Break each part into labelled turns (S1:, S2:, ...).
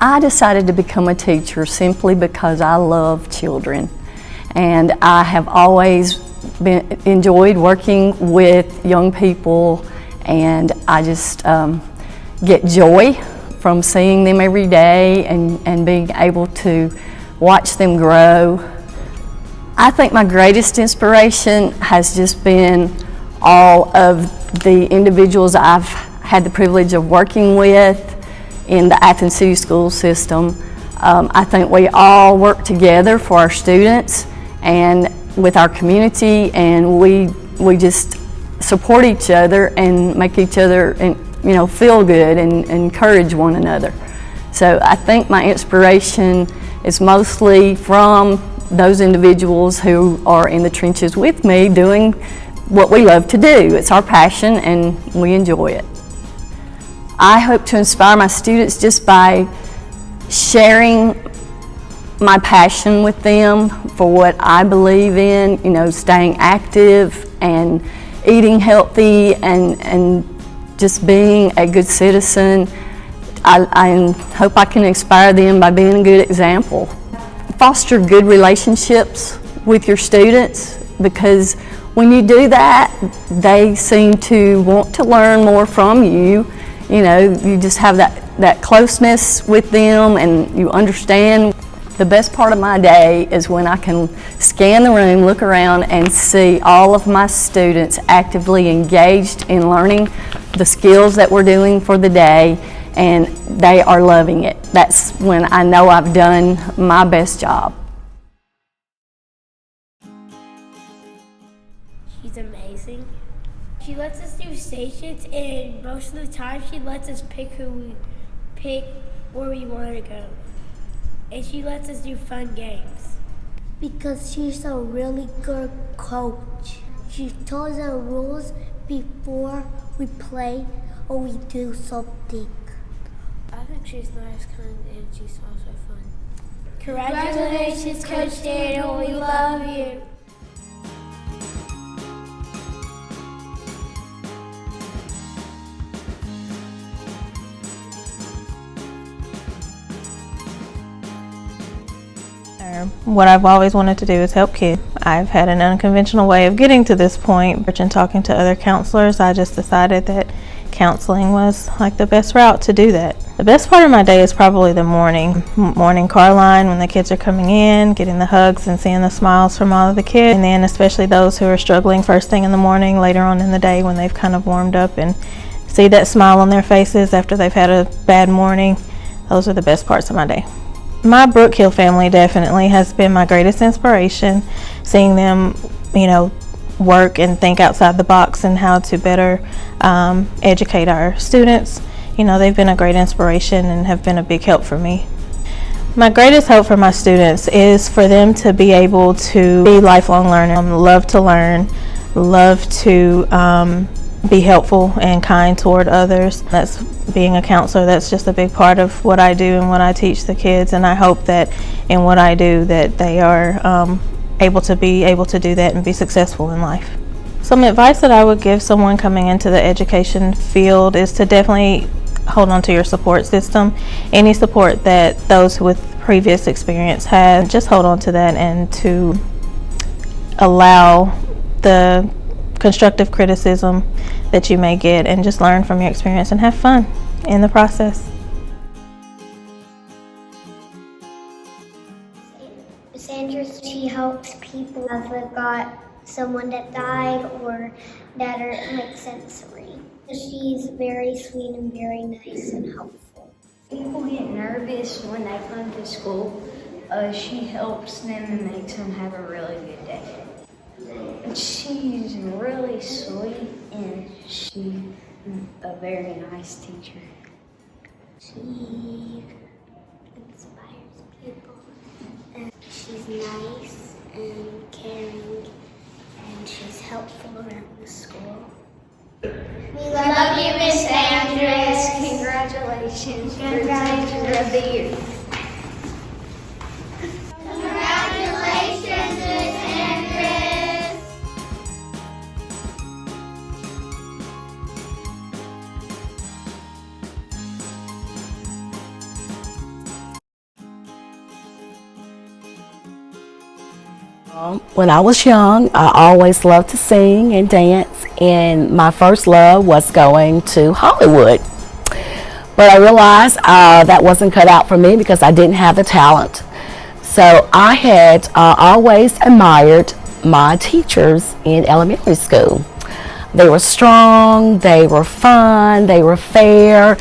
S1: I decided to become a teacher simply because I love children, and I have always enjoyed working with young people, and I just get joy from seeing them every day and being able to watch them grow. I think my greatest inspiration has just been all of the individuals I've had the privilege of working with in the Athens City School system. I think we all work together for our students and with our community, and we just support each other and make each other feel good and encourage one another. So I think my inspiration is mostly from those individuals who are in the trenches with me doing what we love to do. It's our passion and we enjoy it. I hope to inspire my students just by sharing my passion with them for what I believe in, staying active and eating healthy and just being a good citizen. I hope I can inspire them by being a good example. Foster good relationships with your students, because when you do that, they seem to want to learn more from you. You just have that closeness with them and you understand. The best part of my day is when I can scan the room, look around, and see all of my students actively engaged in learning the skills that we're doing for the day, and they are loving it. That's when I know I've done my best job.
S2: She's amazing. She lets us do stations, and most of the time she lets us pick where we want to go. And she lets us do fun games.
S3: Because she's a really good coach. She tells us the rules before we play or we do something.
S2: I think she's nice, kind, and she's also fun. Congratulations, Coach Daniel. We love you.
S4: What I've always wanted to do is help kids. I've had an unconventional way of getting to this point. And talking to other counselors, I just decided that counseling was like the best route to do that. The best part of my day is probably the morning car line when the kids are coming in, getting the hugs and seeing the smiles from all of the kids. And then especially those who are struggling first thing in the morning, later on in the day when they've kind of warmed up, and see that smile on their faces after they've had a bad morning. Those are the best parts of my day. My Brookhill family definitely has been my greatest inspiration, seeing them, work and think outside the box and how to better educate our students. They've been a great inspiration and have been a big help for me. My greatest hope for my students is for them to be able to be lifelong learners, love to learn, love to be helpful and kind toward others. That's being a counselor. That's just a big part of what I do and what I teach the kids, and I hope that in what I do that they are able to do that and be successful in life. Some advice that I would give someone coming into the education field is to definitely hold on to your support system. Any support that those with previous experience have, just hold on to that, and to allow the constructive criticism that you may get, and just learn from your experience and have fun in the process.
S3: Sandra, she helps people who have got someone that died or that are like sensory. She's very sweet and very nice and helpful.
S5: People get nervous when they come to school. She helps them and makes them have a really good day. She's really sweet and she's a very nice teacher.
S3: She inspires people, and she's nice and caring, and she's helpful around the school.
S2: We love you, Miss Andress.
S5: Congratulations for Teacher of the Year.
S2: Congratulations, Miss Andress.
S6: When I was young, I always loved to sing and dance, and my first love was going to Hollywood. But I realized that wasn't cut out for me because I didn't have the talent. So I had always admired my teachers in elementary school. They were strong, they were fun, they were fair,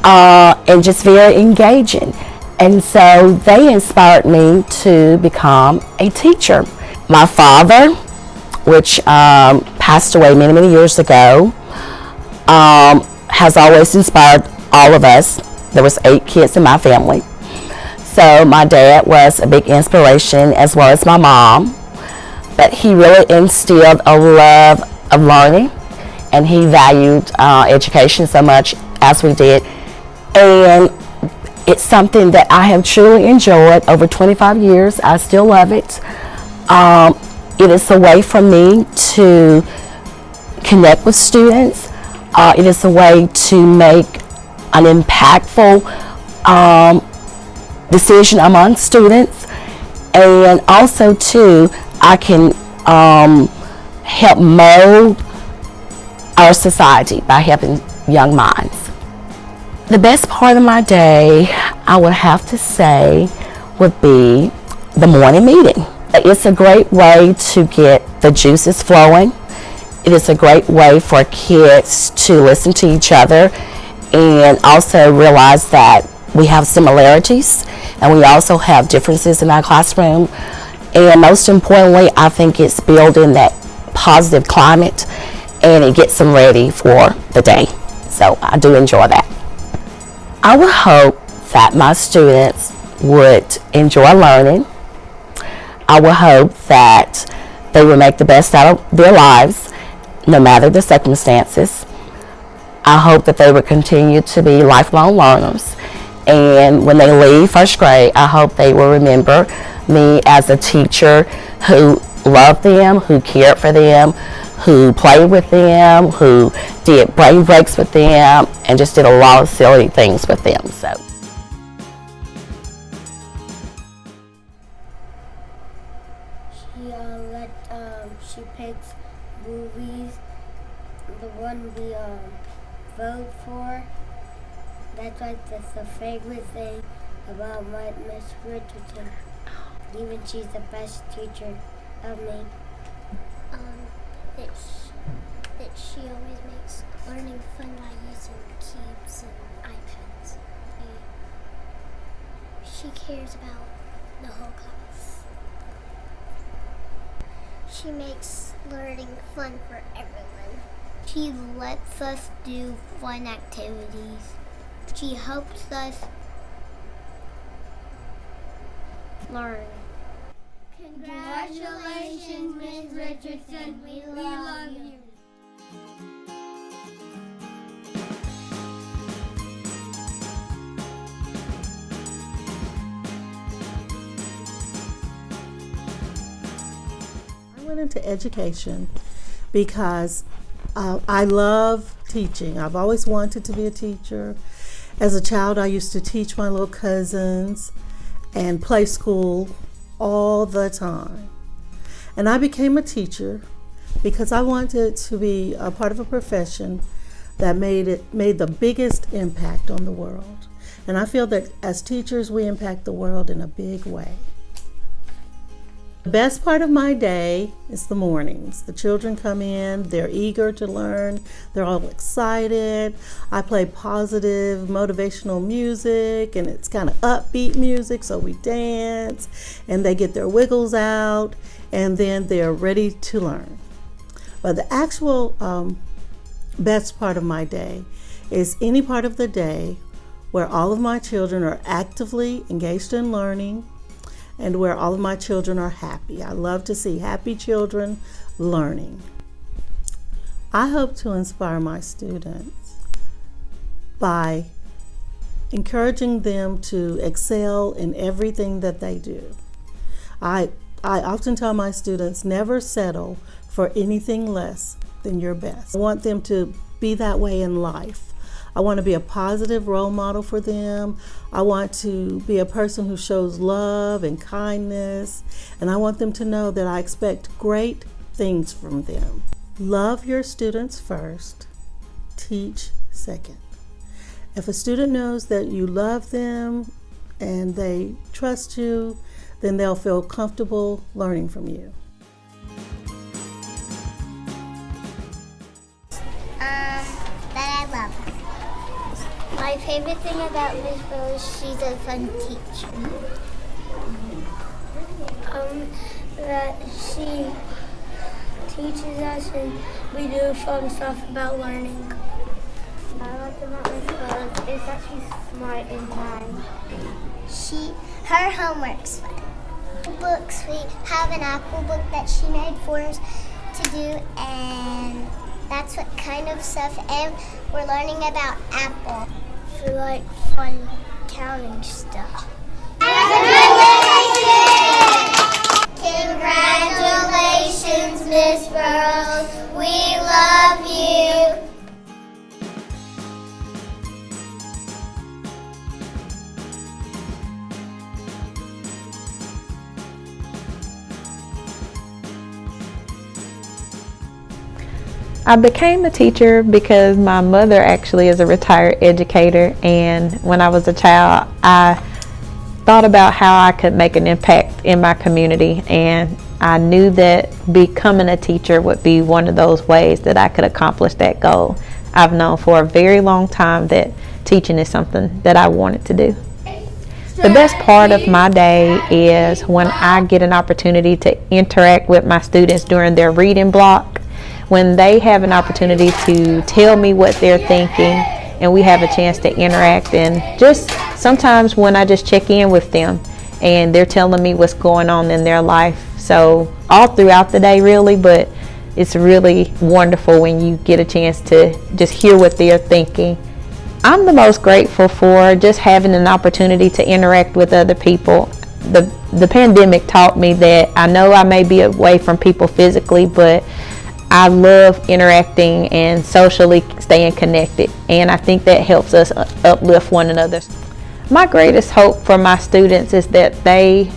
S6: and just very engaging. And so they inspired me to become a teacher. My father, which passed away many, many years ago, has always inspired all of us. There was 8 kids in my family. So my dad was a big inspiration, as well as my mom. But he really instilled a love of learning, and he valued education so much as we did. And it's something that I have truly enjoyed over 25 years. I still love it. It is a way for me to connect with students. It is a way to make an impactful decision among students. And also, too, I can help mold our society by helping young minds. The best part of my day, I would have to say, would be the morning meeting. It's a great way to get the juices flowing. It is a great way for kids to listen to each other and also realize that we have similarities and we also have differences in our classroom. And most importantly, I think it's building that positive climate, and it gets them ready for the day. So I do enjoy that. I would hope that my students would enjoy learning. I would hope that they would make the best out of their lives, no matter the circumstances. I hope that they would continue to be lifelong learners. And when they leave first grade, I hope they will remember me as a teacher who loved them, who cared for them, who played with them, who did brain breaks with them, and just did a lot of silly things with them. So.
S2: She picks movies, the one we vote for. That's like the favorite thing about my Miss Richardson. Even she's the best teacher of me.
S3: That she always makes learning fun by using cubes and iPads. She cares about the whole class. She makes learning fun for everyone. She lets us do fun activities. She helps us learn.
S2: Congratulations, Miss Richardson. We love you.
S7: I went into education because I love teaching. I've always wanted to be a teacher. As a child, I used to teach my little cousins and play school all the time. And I became a teacher because I wanted to be a part of a profession that made the biggest impact on the world. And I feel that as teachers, we impact the world in a big way. The best part of my day is the mornings. The children come in, they're eager to learn, they're all excited. I play positive, motivational music, and it's kind of upbeat music, so we dance, and they get their wiggles out, and then they're ready to learn. But the actual best part of my day is any part of the day where all of my children are actively engaged in learning, and where all of my children are happy. I love to see happy children learning. I hope to inspire my students by encouraging them to excel in everything that they do. I often tell my students, never settle for anything less than your best. I want them to be that way in life. I want to be a positive role model for them. I want to be a person who shows love and kindness, and I want them to know that I expect great things from them. Love your students first, teach second. If a student knows that you love them and they trust you, then they'll feel comfortable learning from you.
S3: That I love her. My favorite thing about Miss BURLS is she's a fun teacher. That she teaches us and we do fun stuff about learning. I like about Miss BURLS is that she's smart and kind. Her homework's fun. Books, we have an apple book that she made for us to do, and that's what kind of stuff, and we're learning about apple for like fun counting stuff. Congratulations, Miss BURLS. We love you.
S4: I became a teacher because my mother actually is a retired educator, and when I was a child I thought about how I could make an impact in my community, and I knew that becoming a teacher would be one of those ways that I could accomplish that goal. I've known for a very long time that teaching is something that I wanted to do. The best part of my day is when I get an opportunity to interact with my students during their reading block, when they have an opportunity to tell me what they're thinking and we have a chance to interact, and just sometimes when I just check in with them and they're telling me what's going on in their life. So all throughout the day really, but it's really wonderful when you get a chance to just hear what they're thinking. I'm the most grateful for just having an opportunity to interact with other people. The pandemic taught me that I know I may be away from people physically, but I love interacting and socially staying connected, and I think that helps us uplift one another. My greatest hope for my students is that they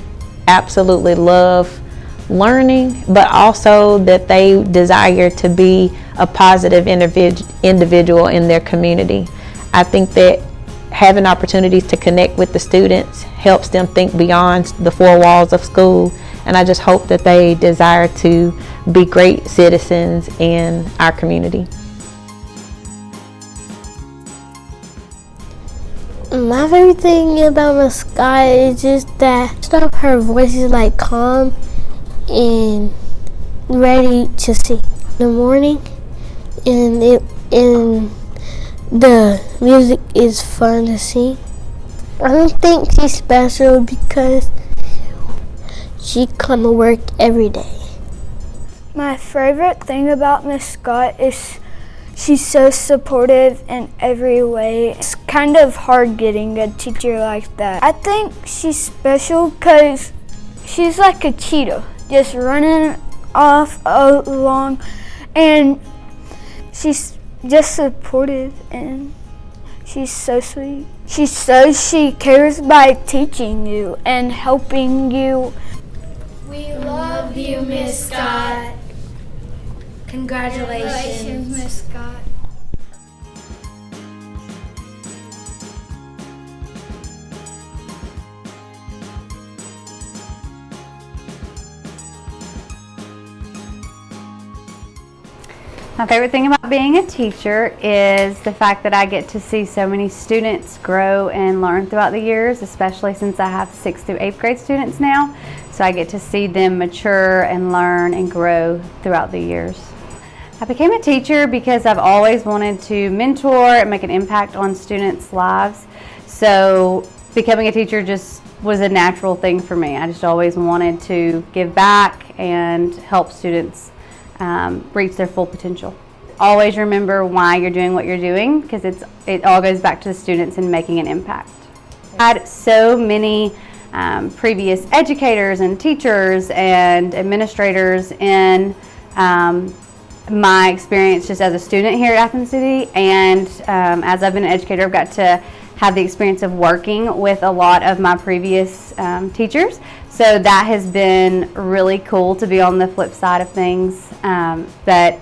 S4: absolutely love learning, but also that they desire to be a positive individual in their community. I think that having opportunities to connect with the students helps them think beyond the four walls of school, and I just hope that they desire to be great citizens in our community.
S8: My favorite thing about Miss Scott is just that her voice is like calm and ready to sing in the morning, and the music is fun to sing. I don't think she's special because she come to work every day.
S9: My favorite thing about Miss Scott is she's so supportive in every way. It's kind of hard getting a teacher like that. I think she's special because she's like a cheetah, just running off along, and she's just supportive and she's so sweet. She cares by teaching you and helping you.
S2: We love you, Miss Scott. Congratulations, Miss Scott.
S10: My favorite thing about being a teacher is the fact that I get to see so many students grow and learn throughout the years, especially since I have 6th through 8th grade students now. So I get to see them mature and learn and grow throughout the years. I became a teacher because I've always wanted to mentor and make an impact on students' lives. So becoming a teacher just was a natural thing for me. I just always wanted to give back and help students reach their full potential. Always remember why you're doing what you're doing, because it all goes back to the students and making an impact. I had so many previous educators and teachers and administrators in my experience just as a student here at Athens City, and as I've been an educator, I've got to have the experience of working with a lot of my previous teachers. So that has been really cool to be on the flip side of things. That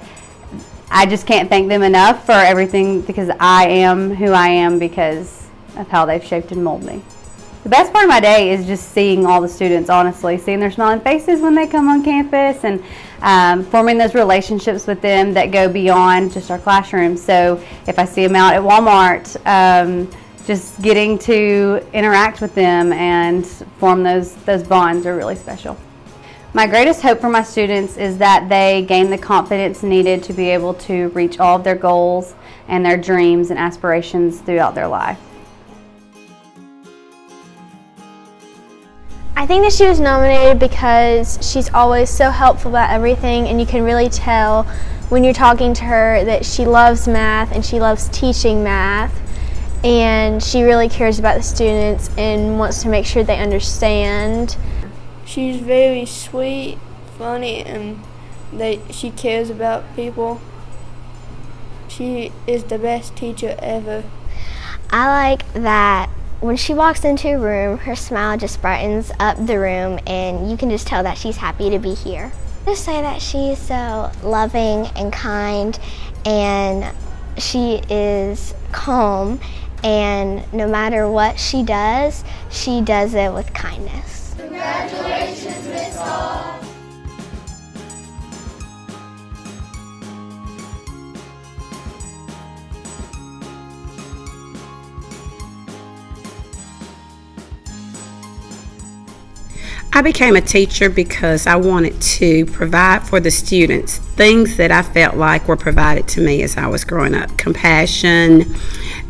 S10: I just can't thank them enough for everything, because I am who I am because of how they've shaped and molded me. The best part of my day is just seeing all the students, honestly, seeing their smiling faces when they come on campus, and forming those relationships with them that go beyond just our classroom. So if I see them out at Walmart, just getting to interact with them and form those bonds are really special. My greatest hope for my students is that they gain the confidence needed to be able to reach all of their goals and their dreams and aspirations throughout their life.
S11: I think that she was nominated because she's always so helpful about everything, and you can really tell when you're talking to her that she loves math and she loves teaching math, and she really cares about the students and wants to make sure they understand.
S9: She's very sweet, funny, and she cares about people. She is the best teacher ever.
S3: I like that when she walks into a room, her smile just brightens up the room, and you can just tell that she's happy to be here. Just say that she's so loving and kind, and she is calm, and no matter what she does it with kindness.
S12: Congratulations, Miss Hall.
S13: I became a teacher because I wanted to provide for the students things that I felt like were provided to me as I was growing up. Compassion.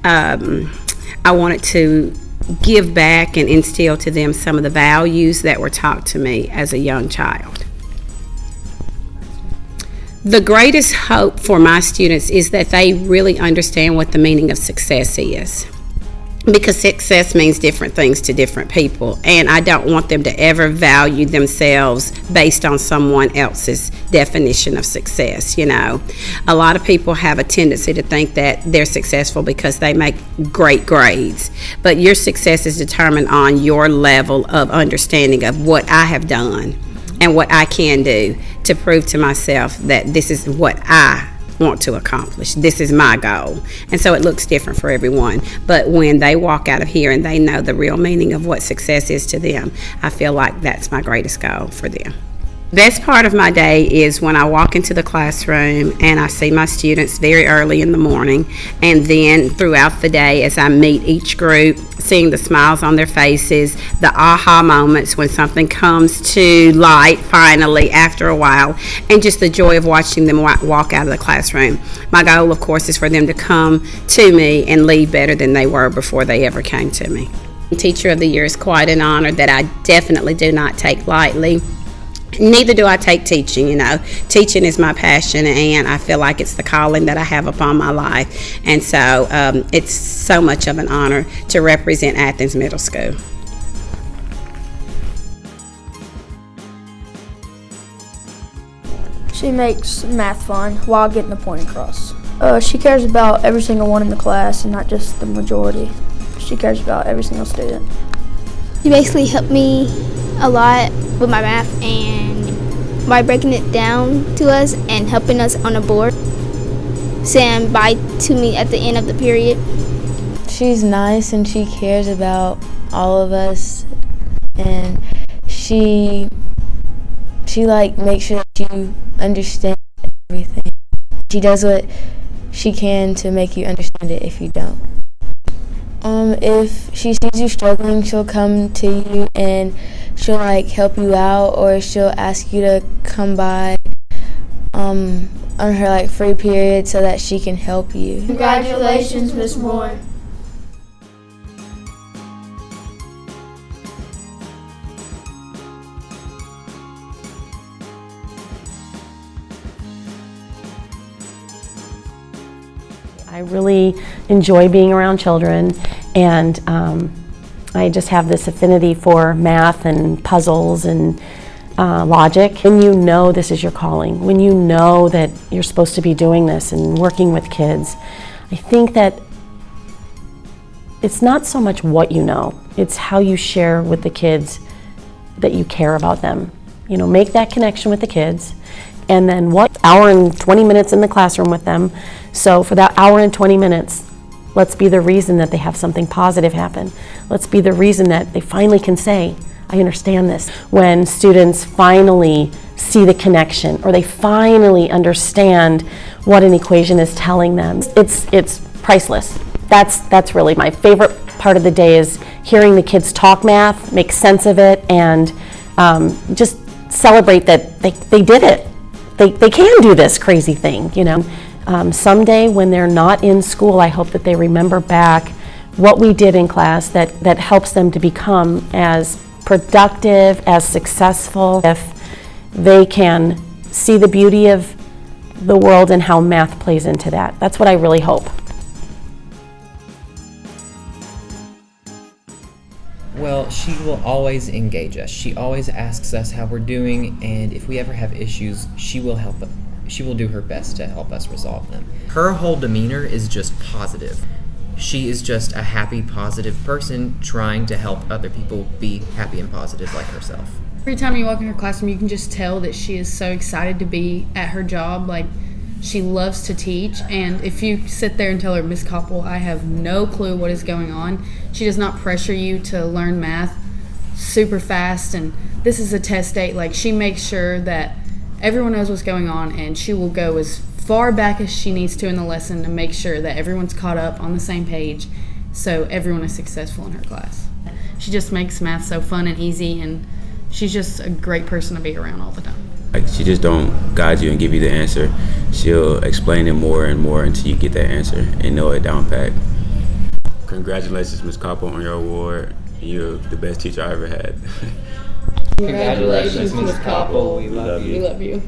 S13: I wanted to give back and instill to them some of the values that were taught to me as a young child. The greatest hope for my students is that they really understand what the meaning of success is. Because success means different things to different people, and I don't want them to ever value themselves based on someone else's definition of success. You know, a lot of people have a tendency to think that they're successful because they make great grades, but your success is determined on your level of understanding of what I have done and what I can do to prove to myself that this is what I want to accomplish. This is my goal. And so it looks different for everyone. But when they walk out of here and they know the real meaning of what success is to them, I feel like that's my greatest goal for them. Best part of my day is when I walk into the classroom and I see my students very early in the morning, and then throughout the day as I meet each group, seeing the smiles on their faces, the aha moments when something comes to light finally after a while, and just the joy of watching them walk out of the classroom. My goal, of course, is for them to come to me and leave better than they were before they ever came to me. Teacher of the Year is quite an honor that I definitely do not take lightly. Neither do I take teaching. You know, teaching is my passion, and I feel like it's the calling that I have upon my life. And so it's so much of an honor to represent Athens Middle School.
S14: She makes math fun while getting the point across. She cares about every single one in the class and not just the majority. She cares about every single student.
S15: She basically helped me a lot with my math, and by breaking it down to us and helping us on the board, saying bye to me at the end of the period.
S16: She's nice and she cares about all of us, and she like makes sure that you understand everything. She does what she can to make you understand it if you don't. If she sees you struggling, she'll come to you and she'll like help you out, or she'll ask you to come by on her like free period so that she can help you.
S12: Congratulations, Miss Moore.
S17: I really enjoy being around children, and I just have this affinity for math and puzzles and logic, when you know this is your calling, when you know that you're supposed to be doing this and working with kids, I think that it's not so much what you know, it's how you share with the kids that you care about them. You know, make that connection with the kids, and then what hour and 20 minutes in the classroom with them. So for that hour and 20 minutes, let's be the reason that they have something positive happen. Let's be the reason that they finally can say, I understand this. When students finally see the connection, or they finally understand what an equation is telling them, it's priceless. That's really my favorite part of the day, is hearing the kids talk math, make sense of it, and just celebrate that they did it. They can do this crazy thing, you know. Someday when they're not in school, I hope that they remember back what we did in class that helps them to become as productive, as successful, if they can see the beauty of the world and how math plays into that. That's what I really hope.
S18: Well, she will always engage us. She always asks us how we're doing, and if we ever have issues, she will help us. She will do her best to help us resolve them. Her whole demeanor is just positive. She is just a happy, positive person trying to help other people be happy and positive like herself.
S19: Every time you walk in her classroom, you can just tell that she is so excited to be at her job. Like, she loves to teach, and if you sit there and tell her, Miss Koppel, I have no clue what is going on, she does not pressure you to learn math super fast, and this is a test date. Like, she makes sure that everyone knows what's going on, and she will go as far back as she needs to in the lesson to make sure that everyone's caught up on the same page so everyone is successful in her class. She just makes math so fun and easy, and she's just a great person to be around all the time.
S20: Like, she just don't guide you and give you the answer. She'll explain it more and more until you get that answer and know it down pat. Congratulations, Ms. Koppel, on your award. You're the best teacher I ever had.
S19: Congratulations, Ms. Koppel.
S20: We love you.
S19: We love you.